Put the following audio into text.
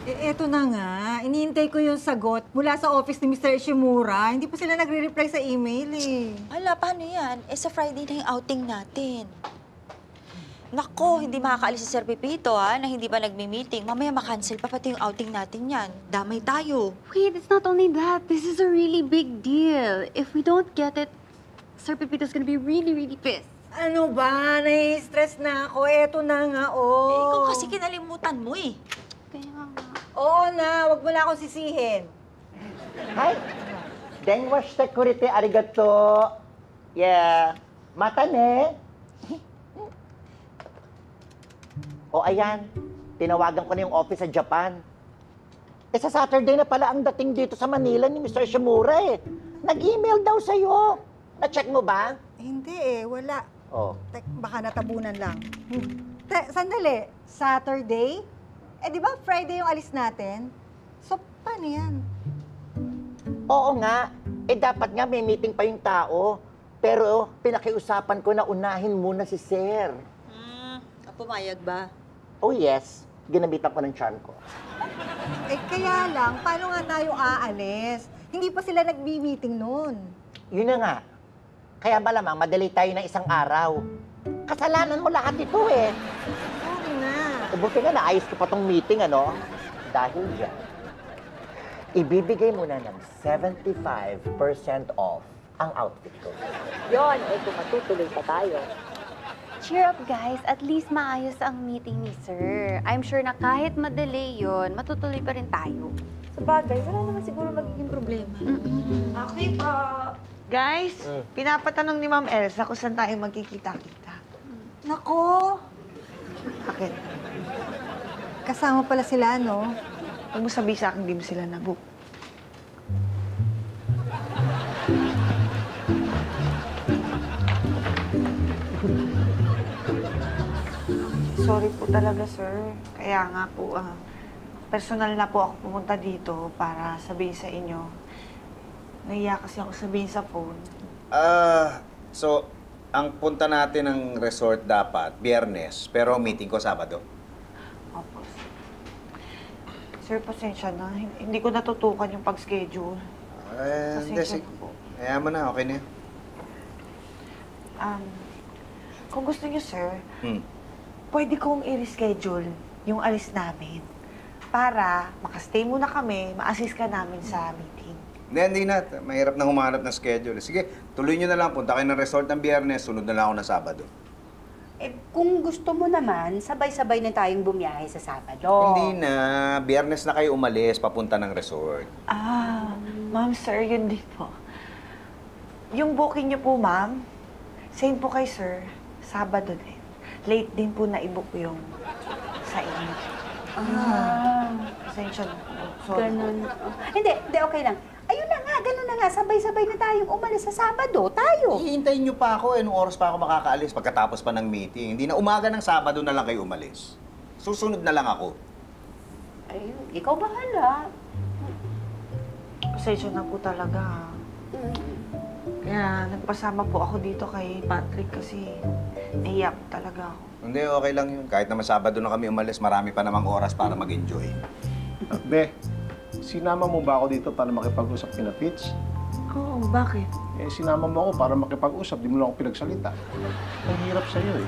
Eto na nga. Iniintay ko yung sagot mula sa office ni Mr. Ishimura. Hindi pa sila nagre-reply sa email eh. Hala, paano yan? Sa Friday na yung outing natin. Nako, hindi makakaalis si Sir Pipito, na hindi ba nagmi-meeting. Mamaya makancel pa pati yung outing natin yan. Damay tayo. Wait, it's not only that. This is a really big deal. If we don't get it, Sir Pepito's gonna be really, really pissed. Ano ba? Nai-stress na ako. Eto na nga, oh. Ikaw kasi kinalimutan mo eh. Kaya nga. Oo na, wag mo na akong sisihin. Hi. Dengwash security arigato. Yeah. Mata ne. O ayan, tinawagan ko na yung office sa Japan. Sa Saturday na pala ang dating dito sa Manila ni Mr. Shimura eh. Nag-email daw sa'yo. Na-check mo ba? Hindi wala. Oh. Baka natabunan lang. Sandali, Saturday? Di ba Friday yung alis natin? So, paano yan? Oo nga. Dapat nga may meeting pa yung tao. Pero pinakiusapan ko na unahin muna si Sir. Pumayag ba? Oh yes, ginabitan ko ng charm ko. Kaya lang, paano nga tayo aalis? Hindi pa sila nagbi-meeting noon. Yun na nga. Kaya malamang madali tayo ng isang araw. Kasalanan mo lahat ito eh. Sorry na. Buti nga naayos ko pa tong meeting, ano? Dahil dyan, ibibigay mo na ng 75% off ang outfit ko. Yon, kung matutuloy pa tayo. Cheer up, guys. At least maayos ang meeting ni Sir. I'm sure na kahit madelay yon, matutuloy pa rin tayo. Sa bagay, wala naman siguro magiging problema. Okay po. Guys, pinapatanong ni Ma'am Elsa kung saan tayo magkikita-kita. Nako, Bakit? kasama pala sila, no? Huwag mo sabihin sa akin, di mo sila nabook. Sorry po talaga, sir. Kaya nga po, personal na po ako pumunta dito para sabihin sa inyo. Nahiya kasi ako sabihin sa phone. So, ang punta natin ng resort dapat, Biyernes, pero ang meeting ko Sabado. Opo. Sir, pasensya na. Hindi ko natutukan yung pag-schedule. Hindi, Pasensya sige. na po. Kaya mo na, okay na yun. Kung gusto niyo, sir, pwede kong i-reschedule yung alis namin para makastay muna kami, ma-assist ka namin sa meeting. Hindi na. Mahirap na humanap ng schedule. Sige, tuloy nyo na lang. Punta kayo ng resort ng Biyernes, sunod na lang ako ng Sabado. Kung gusto mo naman, sabay-sabay na tayong bumiyahe sa Sabado. Hindi na. Biyernes na kayo umalis, papunta ng resort. Ma'am, sir, yun din po. Yung booking niyo po, ma'am, same po kay sir, Sabado din. Late din po na i-book yung sa inyo. Pasensya na po. Sorry. Ganun. Hindi, okay lang. Ayun na nga, ganun na nga. Sabay-sabay na tayong umalis sa Sabado. Tayo. Hihintayin nyo pa ako. Anong oras pa ako makakaalis pagkatapos pa ng meeting? Hindi na umaga ng Sabado na lang kayo umalis. Susunod na lang ako. Ayun, ikaw bahala. Pasensya na po talaga. Kaya nagpasama po ako dito kay Patrick kasi naiyak talaga ako. Hindi, okay lang yun. Kahit naman Sabado na kami umalis, marami pa namang oras para mag-enjoy. Be, sinama mo ba ako dito para makipag-usap kina Fitz? Oo, bakit? Sinama mo ako para makipag-usap, di mo lang ako pinagsalita. Ang hirap sa'yo eh.